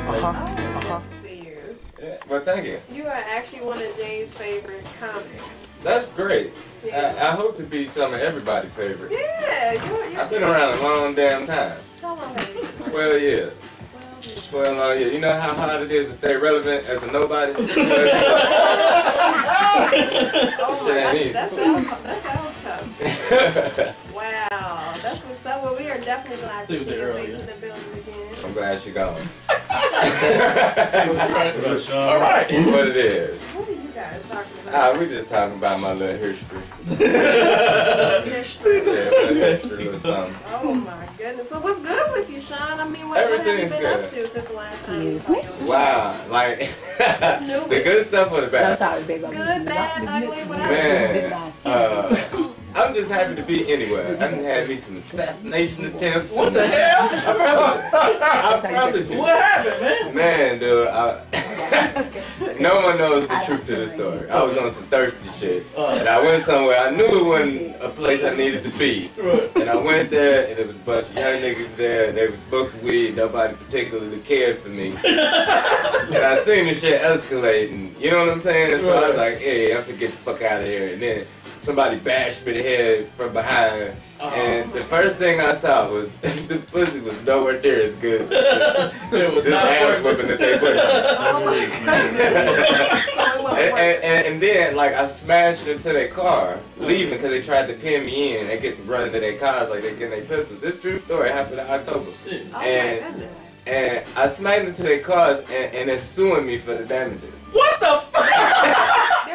Good to see you. Yeah, well, thank you. You are actually one of Jay's favorite comics. That's great. Yeah. I hope to be some of everybody's favorite. Yeah, you're I've been around a long damn time. How long have you been? 12 years. 12 long years. You know how hard it is to stay relevant as a nobody? Oh my God, that sounds tough. Wow, that's what's up. Well, we are definitely glad to see your face in the building again. I'm glad she's gone. All right. What it is. What are you guys talking about? We just talking about my little history. History. Yeah, my history or something. Oh my goodness. So what's good with you, Shawn? I mean, what have you been up to since the last time you saw you? Wow, like the good stuff or the bad? Good, bad, ugly, whatever. Man, I'm just happy to be anywhere. I done had me some assassination attempts. What the hell? I promise you. What happened, man? Man, dude, no one knows the truth to the story. I was on some thirsty shit. And I went somewhere. I knew it wasn't a place I needed to be. And I went there, and there was a bunch of young niggas there. They was smoking weed. Nobody particularly cared for me. And I seen the shit escalating. You know what I'm saying? So I was like, hey, I'm gonna get the fuck out of here. And then somebody bashed me in the head from behind. And the first thing I thought was, the pussy was nowhere near as good as this ass whipping that they put on. And then, like, I smashed into their car, leaving because they tried to pin me in. They get to run into their cars like they get their pistols. This true story happened in October. And I smacked into their cars and they're suing me for the damages. What the fuck?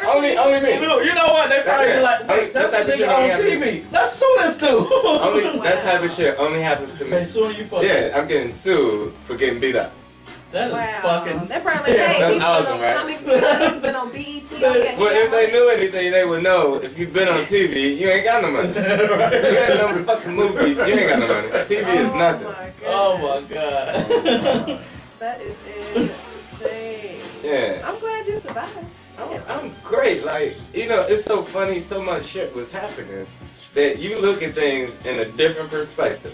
Only me. You know what? They probably be like, hey, that's a nigga on TV. Let's sue this dude. Only that type of shit only happens to me. They suing you for I'm getting sued for getting beat up. That is fucking. They're probably like, hey, that's awesome, right? He's been on BET. Well, if they knew anything, they would know. If you've been on TV, you ain't got no money. You ain't no fucking movies. You ain't got no money. TV is nothing. Oh my God. That is insane. Yeah. I'm glad you survived. I'm great. Like, you know, it's so funny. So much shit was happening that you look at things in a different perspective.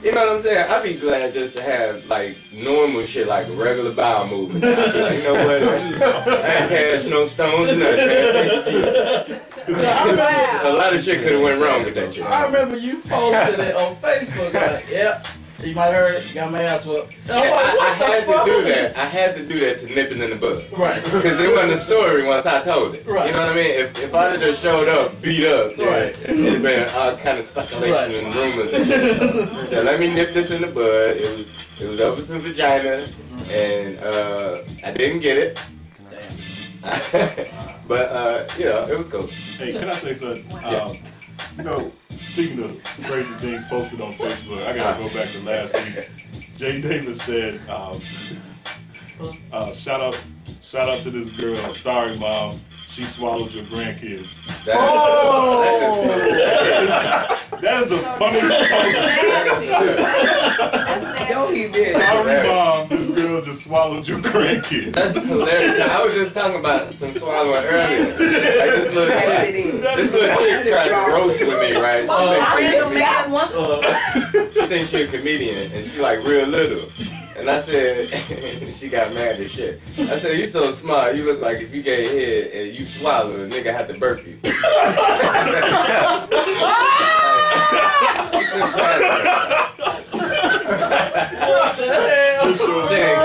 You know what I'm saying? I'd be glad just to have, like, normal shit, like regular bowel movement. I'd be like, you know what? I ain't cast no stones or nothing, man. Thank you, Jesus. A lot of shit could have went wrong with that shit. I remember you posted it on Facebook. Like, yep. You might have heard, got my ass whooped. I had to do that. I had to do that to nip it in the bud. Right. Because it wasn't a story once I told it. Right. You know what I mean? If I had just showed up, beat up, right, it'd have been all kind of speculation and rumors and shit. So let me nip this in the bud. It was over some vagina, and I didn't get it. Damn. But, you know, it was cool. Hey, can I say something? You know, speaking of crazy things posted on Facebook, I gotta go back to last week. Jay Davis said, shout out to this girl. Sorry, Mom. She swallowed your grandkids. That is the funniest post. Sorry, Mom. This girl just swallowed your grandkids. That's hilarious. I was just talking about some swallowing earlier. Like this little chick tried to roast with me, right? She thinks she's a comedian, and she like real little. And I said, she got mad as shit. I said, you so smart, you look like if you gave head and you swallow, a nigga had to burp you. What the hell? She ain't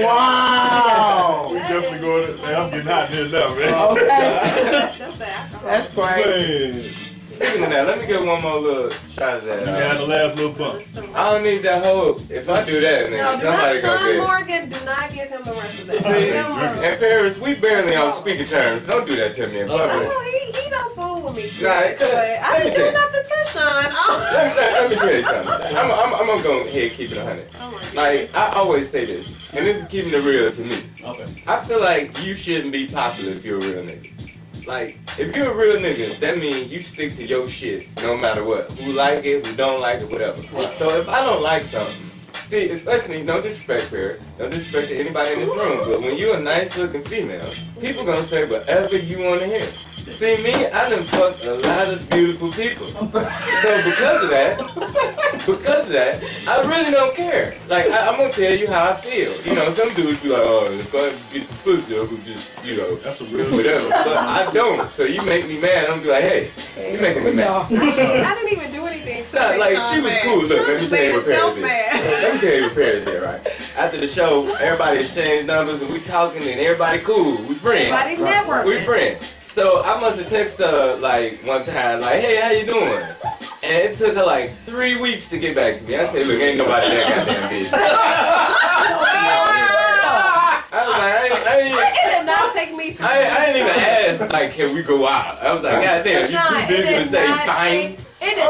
Wow! We definitely going to, man, I'm getting hot here now, man. Okay. That's crazy. Speaking of that, let me get one more little shot of that. You had the last little bump. I don't need that whole. If I do that, nigga, somebody gonna Shawn get. Morgan, do not give him the rest of that. See, in Paris, we barely on speaking terms. Don't do that to me in public. I know he don't fool with me too. Nah, I didn't do nothing to Shawn. Let me tell you something. I'm gonna go ahead and keep it 100. Like I always say this, and this is keeping it real to me. Okay. I feel like you shouldn't be popular if you're a real nigga. Like, if you're a real nigga, that means you stick to your shit no matter what. Who like it, who don't like it, whatever. So if I don't like something, See, especially, no disrespect here, no disrespect to anybody in this room, but when you're a nice looking female, people gonna say whatever you wanna hear. See, me, I done fucked a lot of beautiful people. So because of that, I really don't care. Like, I'm gonna tell you how I feel. You know, some dudes be like, oh, if I get the pussy, I would just, you know, that's a real whatever. But I don't. So you make me mad, I'm gonna be like, hey, you making me mad. I didn't even do anything. So like, she was cool. Look, let me tell you what Paris did. Let me tell you what Paris did, right? After the show, everybody exchanged numbers and we talking and everybody cool. We friends. Everybody networking. We friends. So I must have texted her like one time, like, hey, how you doing? And it took her like 3 weeks to get back to me. I said, look, ain't nobody that goddamn bitch. I was like, it did not take me. I didn't even ask, like, can we go out? I was like, goddamn, you too busy to say fine. That is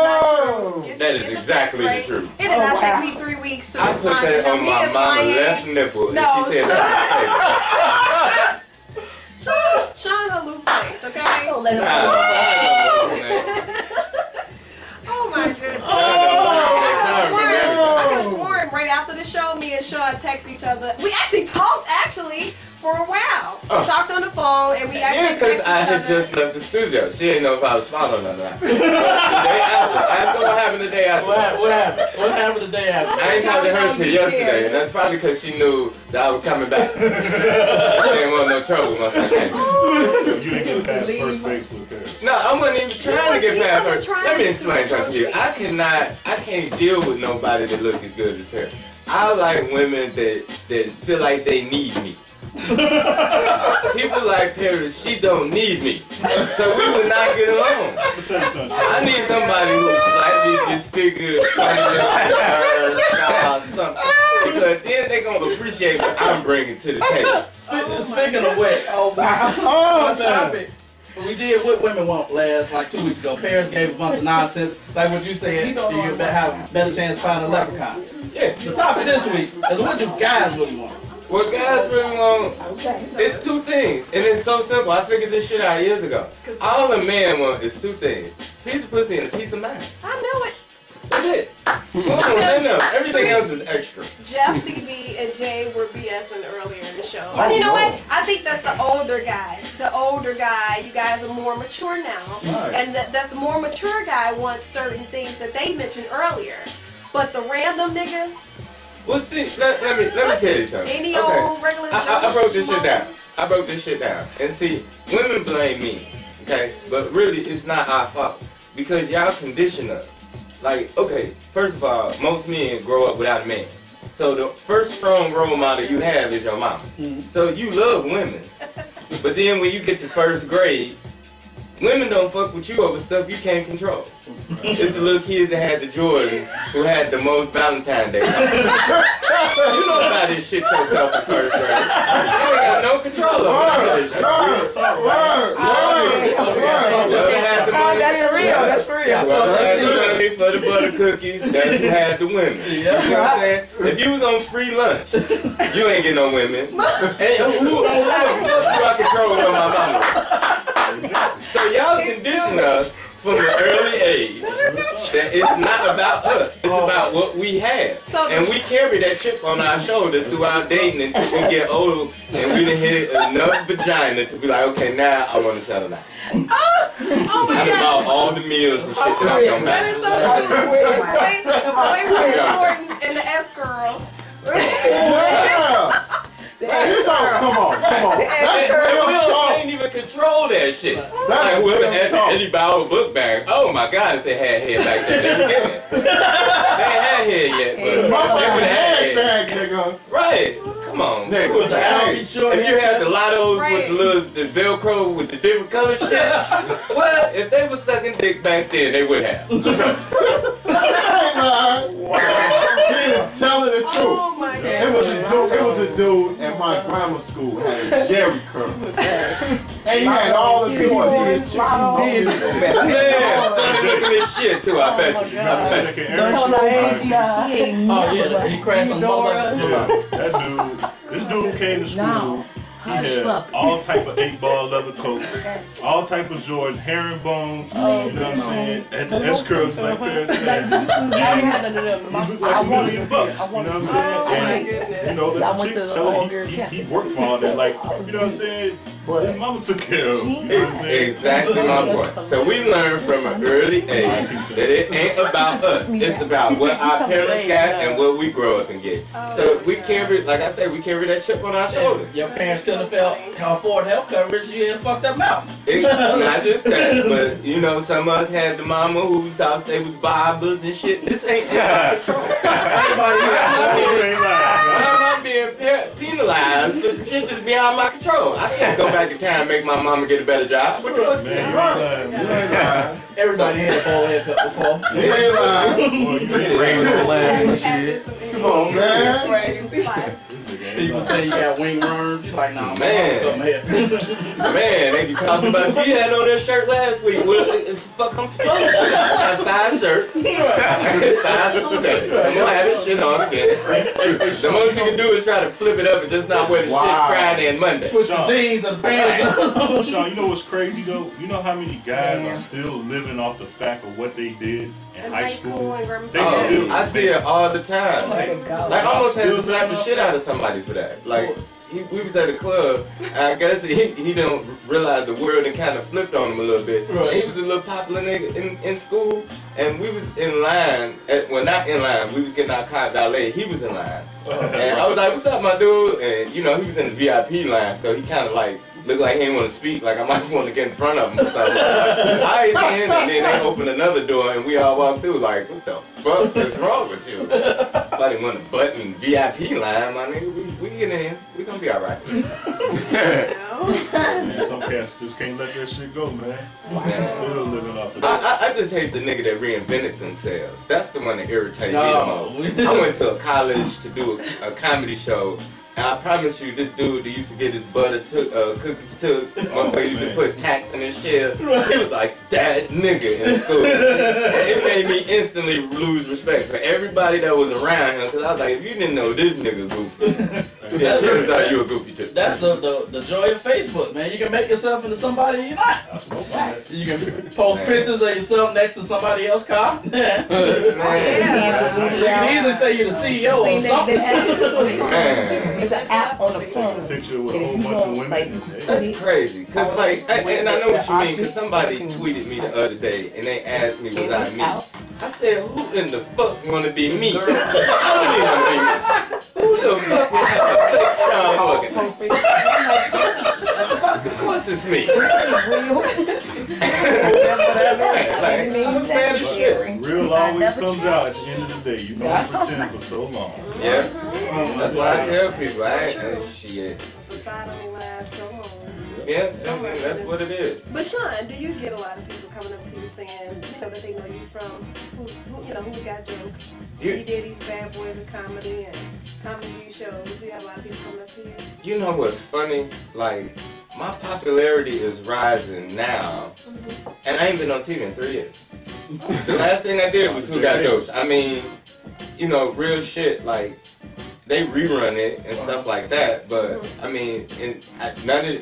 not true. That is exactly the truth. It did not take me 3 weeks to respond. I put that on my mama's left nipple. No, and she said, Shawn hallucinates, okay? Oh my goodness. I could have sworn right after the show, me and Shawn texted each other. We actually talked for a while. We talked on the phone and we actually texted each other. I had just left the studio. She didn't know if I was following or not. The day after. Ask her what happened the day after. What happened? What happened the day after? I ain't talked to her till yesterday, and that's probably because she knew that I was coming back. I didn't want no trouble once I came. You didn't get past first Facebook there. No, I wasn't even trying to get past her. Let me explain something to you. I can't deal with nobody that look as good as her. I like women that feel like they need me. People like Paris, she don't need me. So we would not get along. I need somebody who's slightly disfigured, something. Because then they're going to appreciate what I'm bringing to the table. Speaking of which, topic. We did what women want last, like 2 weeks ago. Paris gave a bunch of nonsense. Like what you said, you have a better chance to find a leprechaun. Yeah. The topic this week is what do guys really want? What guys really want, it's two things. And it's so simple. I figured this shit out years ago. All a man wants is two things. Piece of pussy and a piece of mind. I knew it. That's it. Everything else is extra. Jeff, CB, and Jay were BSing earlier in the show. But you know what? I think that's the older guy. The older guy, you guys are more mature now. Right. And the more mature guy wants certain things that they mentioned earlier. But the random nigga... Well, see, let me tell you something. Any old regular I broke this shit down. I broke this shit down. And see, women blame me, okay? But really, it's not our fault. Because y'all condition us. Like, okay, first of all, most men grow up without a man. So the first strong role model you have is your mama. So you love women. But then when you get to first grade, women don't fuck with you over stuff you can't control. It's the little kids that had the Jordans who had the most Valentine's Day. You know about this shit yourself in first grade. You ain't got no control over this shit. Whoever had the money, That's real. whoever had the money for the butter cookies, that's who had the women. You know what I'm saying? If you was on free lunch, you ain't get no women. And who I control over my mama? So y'all condition us from an early age that it's not about us, it's about what we have. And we carry that chip on our shoulders through our dating until we get old and we done hit enough vagina to be like, okay, now I want to settle down. Oh my God. About all the meals and shit that I'm going back. That is so true. The boy with the Jordans and the S-girl. Come on. We ain't even control that shit. Like whoever has an Eddie Bauer book bag, oh my God, if they had hair back then, they would get it. They ain't had hair yet, but they would have had hair. Right. Come on. If you had the lottos with the Velcro with the different color shit, well, if they were sucking dick back then, they would have. He is telling the truth. Oh my God. It was a dude at my grammar school had a Jerry curl. And he had all the doors. Man, look at this shit too, I bet you. Oh yeah, he crashed on That dude, this dude came to school He had all type of 8-ball leather coats, all type of Jordan, herringbone, you know what I'm saying? And the S-curls like Paris said. And he looked like $1 million, you know what I'm saying? And, you know, the chicks tell him he worked for all that, like, you know what I'm saying? His mama took care of him. You know what I'm saying? Exactly my point. So we learned from an early age that it ain't about us. It's about what our parents got and what we grow up and get. So we carry, like I said, we carry that chip on our shoulders. Your parents couldn't afford health coverage. You had a fucked up mouth. It's not just that, but you know, some of us had the mama who thought they was barbers and shit. This ain't in our control. I'm being penalized for some shit that's beyond my control. I can't go back in time and make my mama get a better job. What the fuck? Everybody had a bald haircut before. Come on, man. People say you got wing worms. You're like, nah, man. Man, they be talking about you had on that shirt last week. What the fuck I'm supposed to do? I got 5 shirts. I got 5 school days. I'm gonna have this shit on again. The most you can do is try to flip it up and just not wear the shit Friday and Monday. Put the jeans and the pants. Shawn, you know what's crazy though? You know how many guys are still living off the fact of what they did in high school? I see it all the time. Like I almost had to slap the shit out of somebody for that. Like we was at a club, and I guess he didn't realize the world and kind of flipped on him a little bit. Right. He was a little popular nigga in school, and we was in line. Well, not in line. We was getting our car valet. He was in line, and I was like, "What's up, my dude?" And you know, he was in the VIP line, so he kind of like looked like he didn't want to speak, like I might want to get in front of him or something. I ain't in, and then they opened another door, and we all walked through like, what the fuck is wrong with you? Somebody want to button VIP line, my nigga. We get in. We gonna be all right. Man, some cats just can't let that shit go, man. Still living off of that. I just hate the nigga that reinvented themselves. That's the one that irritates me the most. I went to a college to do a comedy show. And I promise you, this dude that used to get his butter cookies took, motherfucker used to put tacks in his shell. He was like that nigga in school. And it made me instantly lose respect for everybody that was around him, because I was like, if you didn't know this nigga goofy, then turns out you a goofy too. That's the joy of Facebook, man. You can make yourself into somebody you're not. You can post pictures of yourself next to somebody else's car. You can easily say you're the CEO of something. Man. It's an app on the phone. Picture with a whole bunch of women. That's crazy. Cause like, and I know what you mean. Cause somebody tweeted me the other day and they asked me was I me. I said, who in the fuck wanna be me? I don't even wanna be me. Who the fuck is Shawn Morgan? Of course it's me. Like, I'm a fan of shit. Real always comes out at the end of the day. You know you pretend for so long. Yeah. That's why I tell people, I ain't shit. Yeah, that's what it is. But Shawn, do you get a lot of people coming up to you saying, you know, that they know you from, who got jokes? You did these Bad Boys of Comedy and comedy shows. Do you have a lot of people coming up to you? You know what's funny? Like, my popularity is rising now, and I ain't been on TV in 3 years. The last thing I did was Who Got Jokes. I mean, you know, real shit, like, they rerun it and stuff like that, but I mean,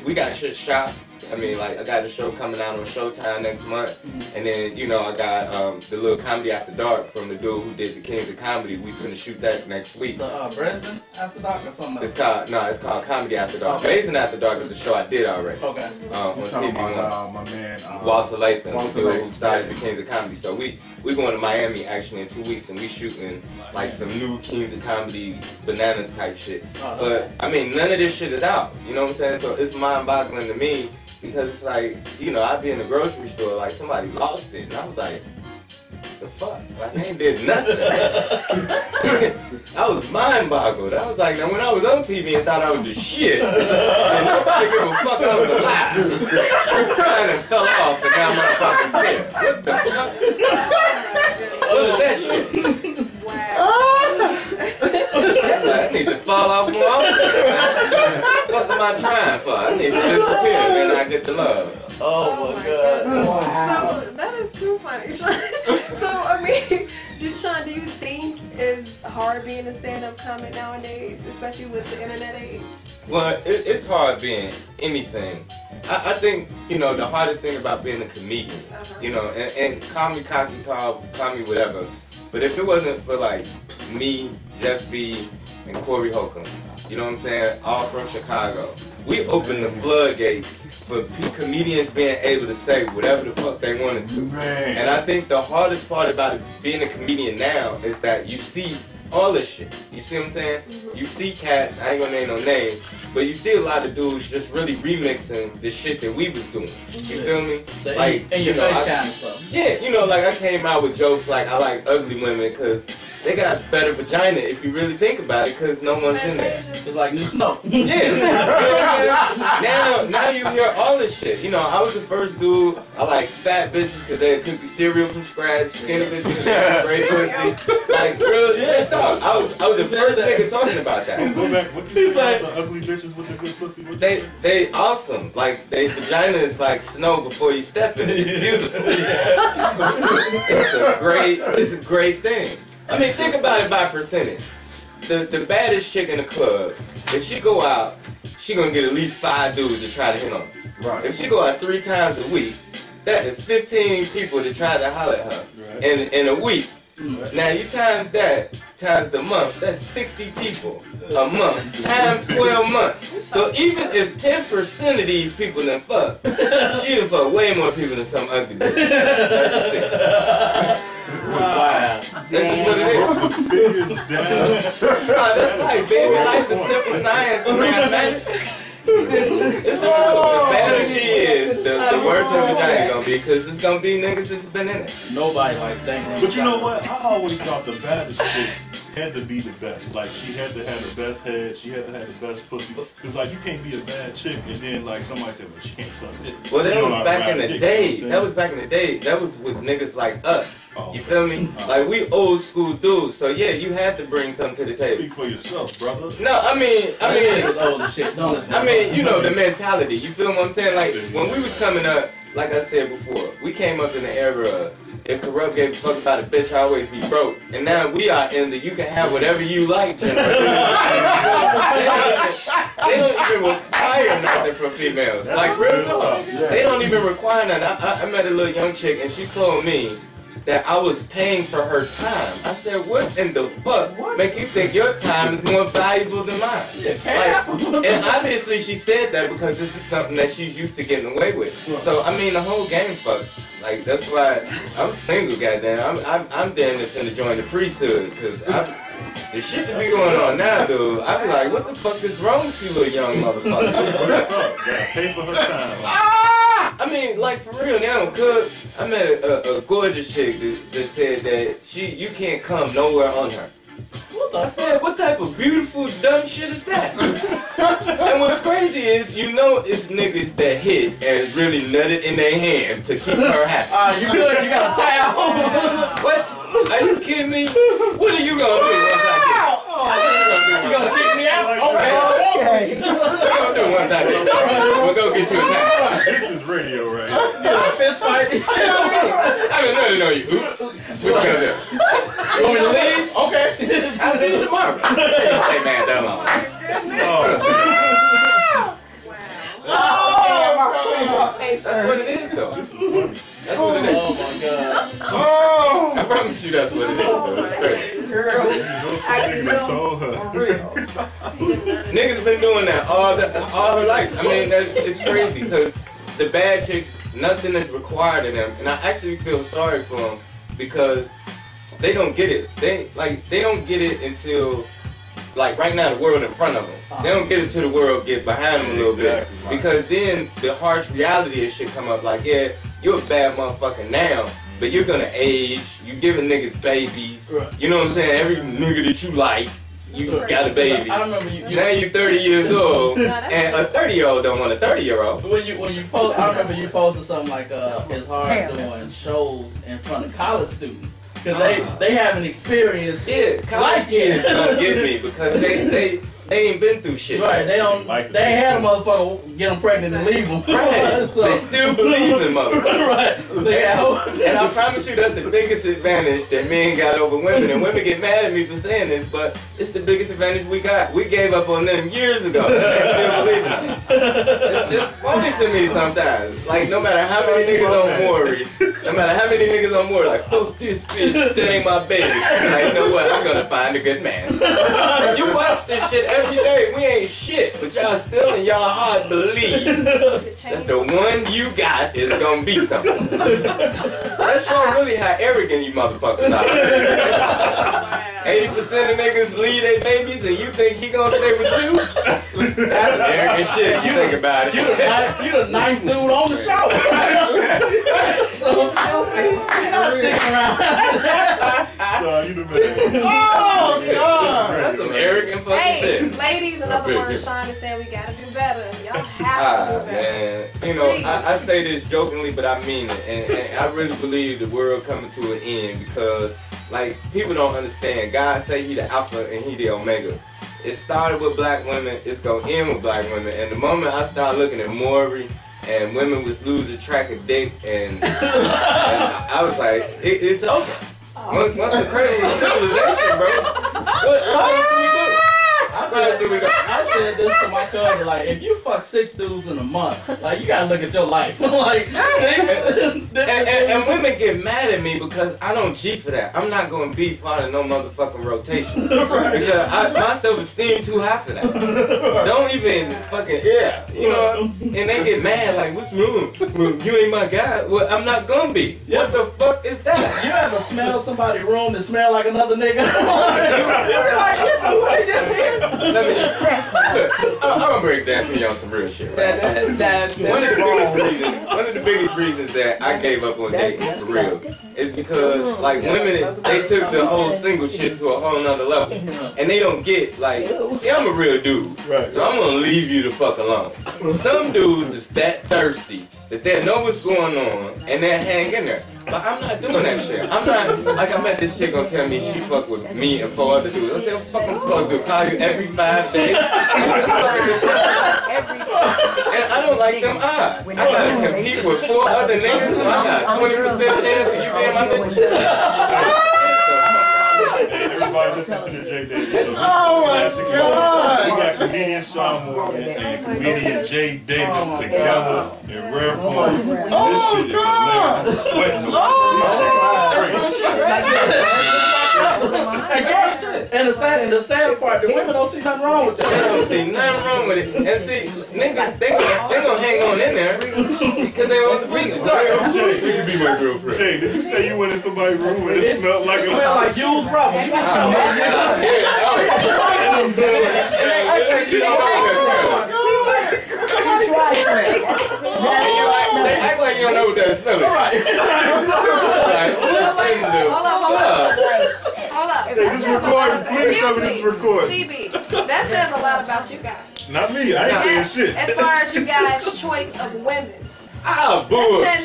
we got shit shot. I mean, like, I got a show coming out on Showtime next month, and then, you know, I got the little Comedy After Dark from the dude who did the Kings of Comedy. We finna shoot that next week. The Dresden After Dark or something? It's called Comedy After Dark. Okay. Blazing After Dark is a show I did already. Okay. On TV about, my man, Walter Latham, the dude who started the Kings of Comedy. So we going to Miami actually in 2 weeks, and we shooting like some new Kings of Comedy bananas type shit. But I mean, none of this shit is out. You know what I'm saying? So it's mind-boggling to me. Because it's like, you know, I'd be in the grocery store, like somebody lost it, and I was like, the fuck? Like, I ain't did nothing. I was mind-boggled. I was like, now when I was on TV and thought I was the shit, and nobody give a fuck I was alive. I done fell off and now I'm motherfucking scared. What the fuck? What is that shit? I need to fall off more often. What am I trying for? I need to disappear and then I get the love. Oh my god. Wow. So that is too funny, Shawn. So I mean, Shawn, do you think it's hard being a stand-up comic nowadays, especially with the internet age? Well, it's hard being anything. I think, you know, the hardest thing about being a comedian, you know, and call me cocky, call me whatever, but if it wasn't for, like, me, Jeff B, and Corey Holcomb, you know what I'm saying, all from Chicago, we opened the floodgates for comedians being able to say whatever the fuck they wanted to. Man. And I think the hardest part about being a comedian now is that you see all this shit. You see what I'm saying? You see cats, I ain't gonna name no names, but you see a lot of dudes just really remixing the shit that we was doing. You feel me? Like, and you know, yeah, you know, like I came out with jokes like I like ugly women because they got better vagina if you really think about it, because no one's in there. It's like new snow. Yeah. now you hear all this shit. You know, I was the first dude. I like fat bitches because they cook you cereal from scratch. Skinny bitches, great pussy. Like real talk. I was the first nigga talking about that. Go back. What you say about the ugly bitches with the good pussy? They awesome. Like they vagina is like snow before you step in it. It's beautiful. It's a great thing. I mean, think about it by percentage. The baddest chick in the club, if she go out, she gonna get at least 5 dudes to try to hit on her. Right. If she go out 3 times a week, that is 15 people to try to holler at her in a week. Now you times that, times the month, that's 60 people a month, times 12 months. So even if 10% of these people done fuck, she done fuck way more people than some ugly bitch. 36. Wow. That's just what it is. That's like, baby, life is simple science and mathematics. It's the better she is, the worse her vagina gonna be, because it's gonna be niggas that's been in it. Nobody like that. But you know what? I always thought the baddest chick had to be the best. Like, she had to have the best head, she had to have the best pussy. Because, like, you can't be a bad chick and then, like, somebody said, well, she can't suck dick. Well, that was back in the day. That was back in the day. That was with niggas like us. You feel me? Like, we old school dudes, so yeah, you had to bring something to the table. Speak for yourself, brother. No, I mean, you know, the mentality. You feel what I'm saying? Like, when we was coming up, like I said before, we came up in the era of, if Corrupt gave a fuck about a bitch, I always be broke. And now we are in the you can have whatever you like generation. They don't even require nothing from females. Like, real talk. They don't even require nothing. I met a little young chick and she told me that I was paying for her time. I said, what in the fuck make you think your time is more valuable than mine? Like, and obviously she said that because this is something that she's used to getting away with. So, I mean, the whole game fucked. Like, that's why I'm single, goddamn. I'm damn near finna join the priesthood, because the shit that be going on now, dude, I be like, what the fuck is wrong with you little young motherfuckers? Yeah, pay for her time. I mean, like, for real now, cuz I met a gorgeous chick that said that you can't come nowhere on her. I said, what type of beautiful, dumb shit is that? And what's crazy is, you know it's niggas that hit and really nutted in their hand to keep her happy. You good? You got a towel? What? Are you kidding me? What are you gonna do once I get? You gonna kick me out? Okay. What you gonna do once I get? We'll go get you a towel. This is radio, right? Yeah, fist fight. I didn't know you know you. What you gonna do? You want me to leave? Okay. I'll see you tomorrow. Hey man, that long. That's what it is, though. This is funny. That's what it is. Oh my god. I promise you that's what it is, though. It's crazy. Niggas been doing that all her life. I mean, it's crazy because the bad chicks, nothing is required of them, and I actually feel sorry for them because they don't get it. They don't get it until, like, right now the world in front of them. They don't get it till the world get behind them a little bit. Because then the harsh reality of shit come up like, yeah, you're a bad motherfucker now, but you're gonna age, you giving niggas babies. You know what I'm saying? Every nigga that you like, you got a baby. I remember you. Now you're 30 years old, and a 30-year-old don't want a 30-year-old. When you post, I remember you posted something like it's hard doing shows in front of college students. Because they haven't experienced college kids don't get me because they ain't been through shit. Right, they don't. Like They ain't had a motherfucker get them pregnant and leave them. Right. They still believe in motherfuckers. Right. And I promise you that's the biggest advantage that men got over women. And women get mad at me for saying this, but it's the biggest advantage we got. We gave up on them years ago. And they still believe in us. It's funny to me sometimes. Like, no matter how many niggas on Maury, no matter how many niggas on Maury, like, fuck this bitch, that ain't my baby. Like, you know what? I'm gonna find a good man. You watch this shit every day. We ain't shit, but y'all still in y'all heart believe that the one you got is gonna be something. That show really how arrogant you motherfuckers are. 80% of niggas leave their babies and you think he gonna stay with you? That's some arrogant shit. You think about it. You the nice dude on the show. Sticking around. You the man. Oh, God. That's some arrogant fucking shit. Ladies, in other words, Shawn is saying we gotta do better. Y'all have to do better. Man. You know, I say this jokingly, but I mean it. And I really believe the world coming to an end because, like, people don't understand. God say he the Alpha and he the Omega. It started with black women, it's gonna end with black women. And the moment I started looking at Maury and women was losing track of dick, and I was like, it's over. Once the cradle of civilization, bro, what do we do? I said this to my cousin, like, if you fuck 6 dudes in a month, like, you gotta look at your life. Like, and women get mad at me because I don't G for that. I'm not gonna be part of no motherfucking rotation. Because my self-esteem too high for that. Don't even fucking, you know, and they get mad, like, what's wrong? Well, you ain't my guy. Well, I'm not gonna be. What the fuck is that? You ever smell somebody's room that smell like another nigga? Like, this is what he just here. I'm gonna break down to you on some real shit. Right? One of the biggest reasons that I gave up on dating for real is because, like, women, they took the whole single shit to a whole nother level, and they don't get, like, see, I'm a real dude, so I'm gonna leave you the fuck alone. Some dudes is that thirsty that they know what's going on and they hang in there. But I'm not doing that shit. I'm not, like, I met this chick gonna tell me she fuck with me and 4 other dudes. I said, what the fuck I'm supposed to do? Call you every 5 days? And I don't like them odds. I gotta compete with 4 other niggas, so I got 20% chance of you being my bitch. Everybody listen to the JayDavisshow. Oh, my God. We got comedian Shawn Morgan and comedian JayDavis together in rare form. This shit is hilarious. Sweating the And the sad part, the women don't see nothing wrong with that. They don't see nothing wrong with it. And see, niggas, they gonna hang on in there because they want to breathe. Jay, so you be my girlfriend. Jay, did you say you went in somebody's room and it smelled like used rubber. You They act like you don't know what that smells like. Hold up. This is recorded. Please tell me this is recorded. CB, that says a lot about you guys. Not me. I ain't saying shit. As far as you guys' choice of women. Bullshit.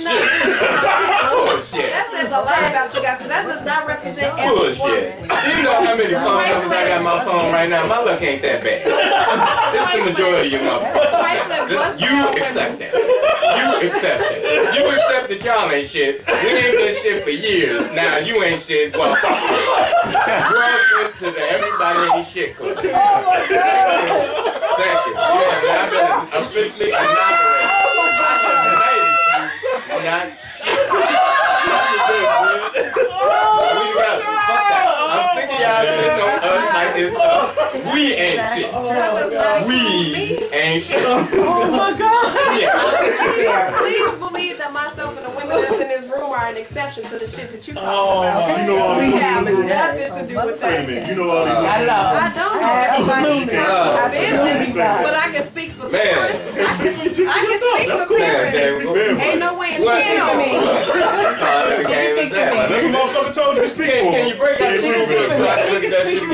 Bullshit. That says a lot about you guys, because that does not represent every Bullshit. woman. You know how many phone numbers I got on my phone right now? My luck ain't that bad. This is the majority of your motherfuckers. You accept that. You accept it. You accept that y'all ain't shit. We ain't been shit for years. Now you ain't shit. Well, welcome to the Everybody Ain't Shit Club. Oh my God. Thank you. You have now been officially inaugurated. Not shit. I'm sick of y'all shitting on us like it's us. We ain't shit. We ain't shit. Oh my God. Please believe that myself and the women that's in this room are an exception to the shit that you talking about. You know all we these have dudes. nothing to do with that. You know all these I don't know everybody business, but I can speak for Paris. I can speak for Paris. Ain't no way in hell. That's what motherfucker told you to speak for. Can you break that shit real quick so I can look at that shit again?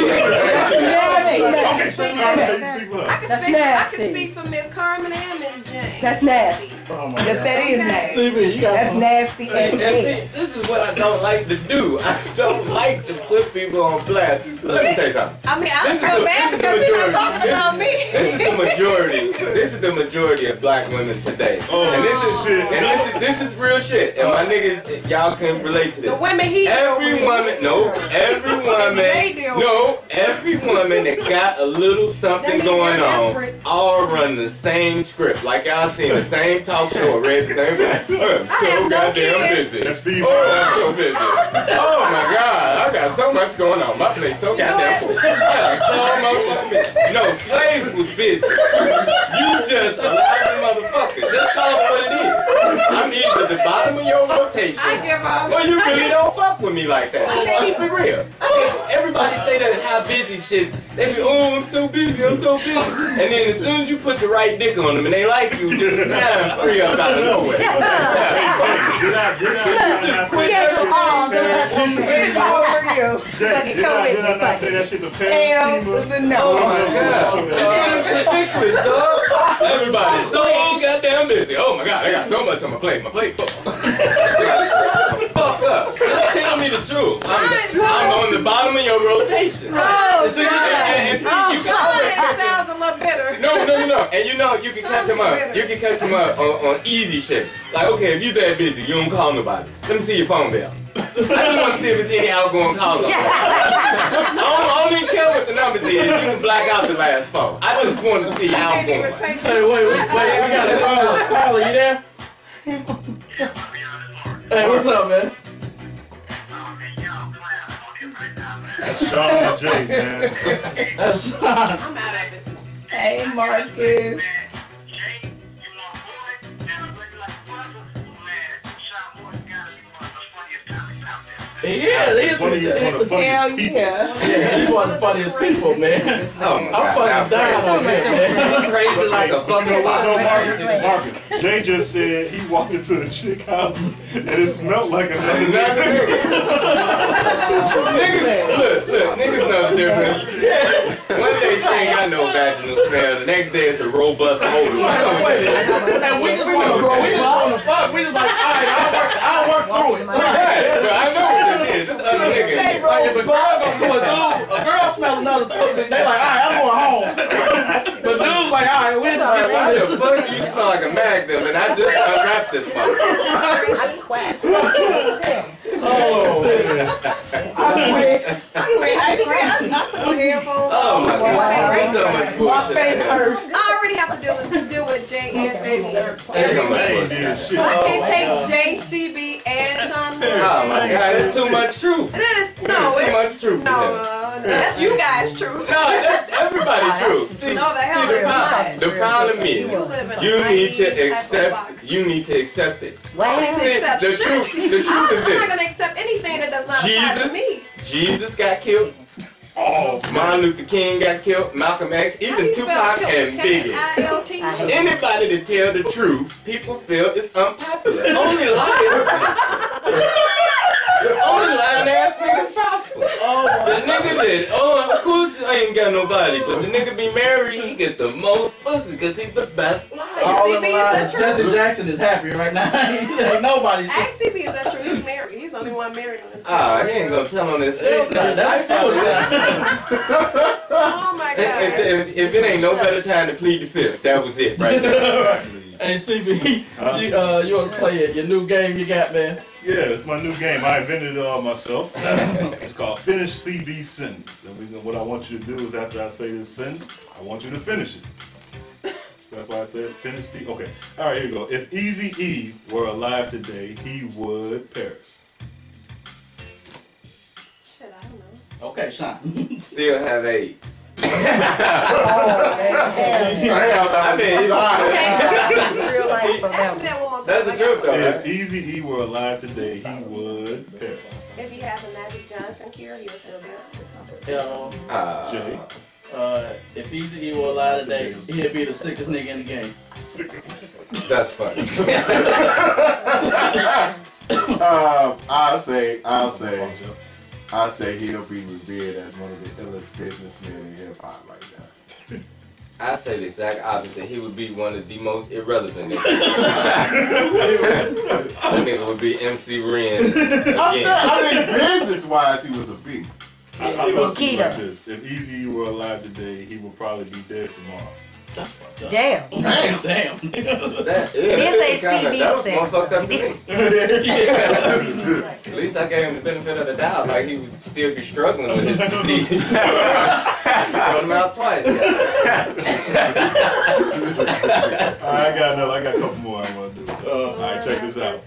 I can speak for Miss Carmen and Miss Jane. That's nasty. Oh my Yes, God. that is nasty. CB, you got That's some. nasty. And see, this is what I don't like to do. I don't like to put people on blast. Let me say something. I mean, I This is feel the- bad this is the because he's not majority. talking about me. This is the majority. This is the majority of black women today. And this is shit. And this is real shit. And my niggas, y'all can relate to this. The women he Every woman, no, every woman that got a little something That mean going they're on, desperate. all run the same script. Like y'all seen the same talk show or read the same book. I'm have so no goddamn kids. busy. That's Steve. Oh, I'm so busy. Oh my God, I got so much going on. My plate's so goddamn full. I got so motherfucking busy. No, slaves was busy. You just a lousy motherfucker. Just call it what it is. I'm either the bottom of your rotation. I give up. Well, you really don't fuck with me like that. Let's keep it real. Everybody say that how busy shit. They be, oh, I'm so busy, I'm so busy. And then as soon as you put the right dick on them and they like you, just time free up out of nowhere. Did I not say that shit to Paris? Oh my God. This shit is ridiculous, dog. Everybody's so goddamn busy. Oh my God, I got so much on my plate. My plate full. Fuck up. Just tell me the truth. I'm on the bottom of your rotation. Oh, See, and see, you can always catch it sounds a little better. No. And you know, you can catch him up. You can catch him up on easy shit. Like, okay, if you that busy, you don't call nobody. Let me see your phone bill. I just want to see if it's any outgoing calls. I don't even care what the numbers is. You can black out the last phone. I just want to see outgoing. Hey, wait, we got a caller. Caller, you there? Hey, what's up, man? That's Shawn and Jay, man. That's Shawn. I'm out of it. Hey, Marcus. He is. One of the Hell funniest people. yeah. Yeah, he's one of the funniest people, man. Oh my I'm God. fucking dying on him, man. Crazy like a fucking Marcus, Jay just said he walked into the chick house and it smelled like another Another nigga. nigga. Look, niggas know the difference. One day she ain't got no vaginal smell, the next day it's a robust odor. And we just want to fuck. We just like, all right, I'll work through it. Right, so I know what this is. This other nigga. Like if a girl goes to a girl smell another pussy, they like, all right, I'm going home. But dude's like, all right, we're Why just the fuck you smell like a magnum and I just unwrapped this motherfucker? oh man. I took my headphones. Oh my God, so much My face bullshit. hurts. I already have to deal with Jay and CB. There's so much They bullshit. did shit. I Oh, can't my take God. Jay, CB, and Shawn Morgan. Oh my God, it's too much truth. It is no, Too much truth. no, that's you guys' truth. No, that's everybody's truth. See, No, the hell see, is not. the problem is, You live in a you need to naive type of accept. box. You need to accept it. I need to See, accept the shit. truth is I'm not this. gonna accept anything that does not apply to Jesus, me. Jesus got killed. Oh, Martin Luther King got killed. Malcolm X, How do even you spell Tupac kill? and Biggie. K-I-L-T? Anybody that tell the truth, people feel it's unpopular. Only lying ass niggas possible. The nigga that, of course I ain't got nobody, but the nigga be married, he get the most pussy because he's the best liar. All them CB, is lies. that true? Jesse Jackson is happy right now. Ain't nobody. Ask CB, is that true? He's married. He's the only one married on this Ah, he ain't gonna tell on himself. That's suicide. Oh my God. If it ain't no better time to plead the fifth, that was it right there. Hey, CB, you want to play it? Your new game you got, man? yeah, it's my new game. I invented it myself. It's called Finish CB Sentence. And what I want you to do is after I say this sentence, I want you to finish it. That's why I said finish the. Okay. All right, here you go. If Eazy-E were alive today, he would perish. Shit, I don't know. Okay, Shawn. Still have AIDS. Oh, man. I mean, he's lying. Real life for Ask me them. that one more time. That's the truth though, If right? Eazy-E were alive today, he would perish. If he had the Magic Johnson cure, he would still be Yo, Jay. if Eazy-E were alive today, he'd be the sickest nigga in the game. That's funny. I'll say he'll be revered as one of the illest businessmen in hip hop right now. I say the exact opposite. He would be one of the most irrelevant niggas. That nigga would be MC Ren again. I think business-wise, he was a B. I put it like this. If Easy were alive today, he would probably be dead tomorrow. That's fucked up. Damn. Damn. That was one fucked up thing. At least I gave him the benefit of the doubt. Like, he would still be struggling with his disease. Throw him out twice. I got a couple more I want to do. Alright, check this out.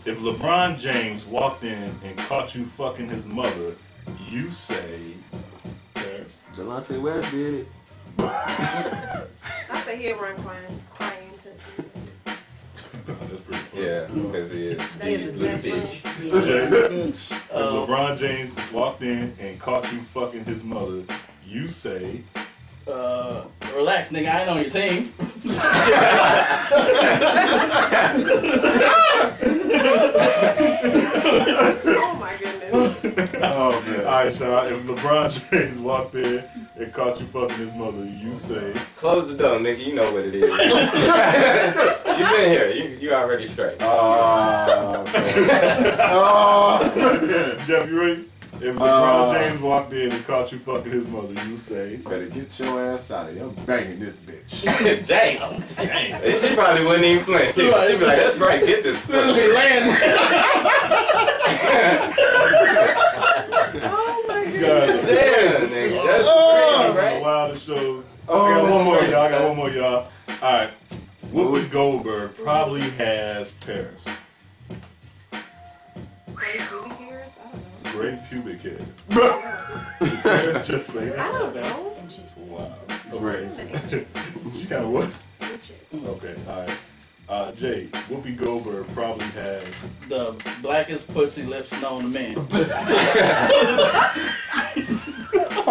If LeBron James walked in and caught you fucking his mother, you say... Delonte West did it. I say he'll run crying too. That's pretty cool. Yeah, because he is. He's British. Jay, if LeBron James walked in and caught you fucking his mother, you say... relax, nigga, I ain't on your team. Oh my goodness. Oh, man. Alright, Shawn, if LeBron James walked in and caught you fucking his mother, you say... Close the door, nigga. You know what it is. You've been here. You already straight. Jeff, you ready? If LeBron James walked in and caught you fucking his mother, you say... Better get your ass out of here. I'm banging this bitch. Damn. She probably wouldn't even flinch. She'd be like, that's right, get this. Oh my goodness. Damn, nigga. That's Right? The wildest show. I got one more, y'all. Alright. Whoopi Goldberg probably has Paris. Great pubic hairs. Just say that. I don't know. Wow. Okay. She got what? Okay, alright. Jay, Whoopi Goldberg probably has The blackest pussy lips known to man.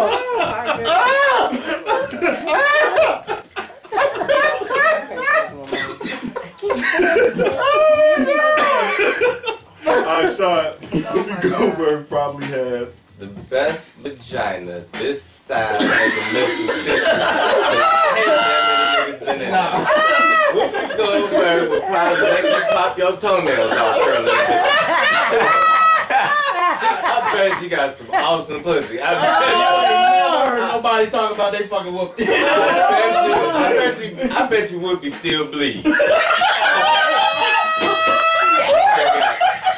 Oh my Alright, Shawn, Whoopi Goldberg probably has the best vagina this side of the Mississippi. Whoopi Goldberg would probably make you pop your toenails off early. I bet she got some awesome pussy. I never heard nobody talk about they fucking Whoopi. I bet you Whoopi still bleed.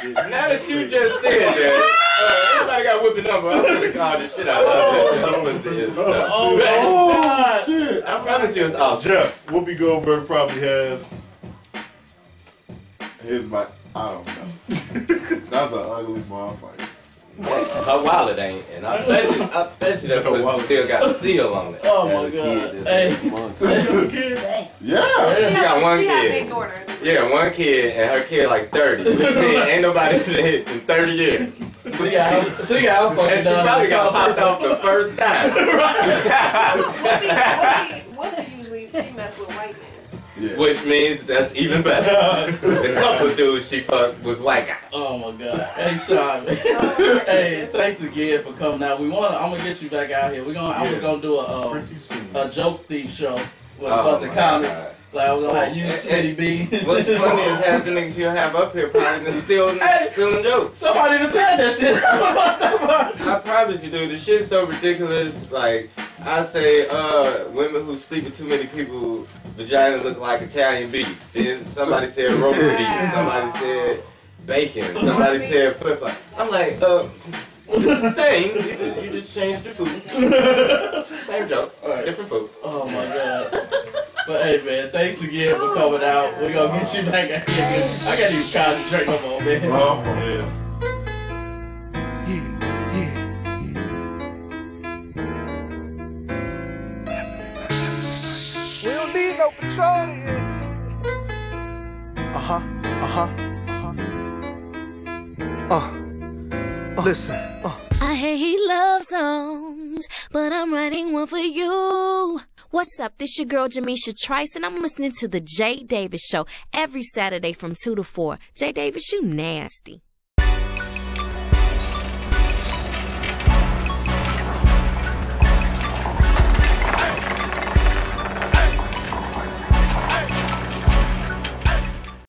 Now that you just said that, anybody got Whoopi number, I'm gonna call this shit out. Oh, shit. I promise you it's awesome. Jeff, Whoopi Goldberg probably has. Here's my... I don't know. That's an ugly motherfucker. Her wallet ain't, and I bet you that pussy still got a seal on it. Oh my god. Hey. Yeah. She got one She has a kid. daughter. Yeah, one kid, and her kid like 30. Which means ain't nobody hit in 30 years. See how I'm fucking And she probably got popped off the first time. Whoopi usually, she mess with white men. Yeah. Which means that's even better. The couple dudes she fucked was white guys. Oh my god. Hey Shawn, man. Hey, thanks again for coming out. I'm gonna get you back out here. I was gonna do a joke thief show with a bunch of comics. God. Like I was gonna have you, Smitty B. What's funny is half the niggas you'll have up here probably been stealing jokes. Somebody done said that shit. I promise you, dude, the shit's so ridiculous. Like, I say, women who sleep with too many people, vagina look like Italian beef. Then somebody said roast beef. Somebody said bacon. Somebody said flip-flop. I'm like, it's the same. You just changed the food. Same joke, different food. Oh my god. But hey man, thanks again for coming out. We're gonna get you back out here. I can't even concentrate no more, man. Oh man. We don't need no patrol here. Listen. I hate love songs, but I'm writing one for you. What's up? This your girl Jamisha Trice, and I'm listening to the Jay Davis Show every Saturday from 2 to 4. Jay Davis, you nasty.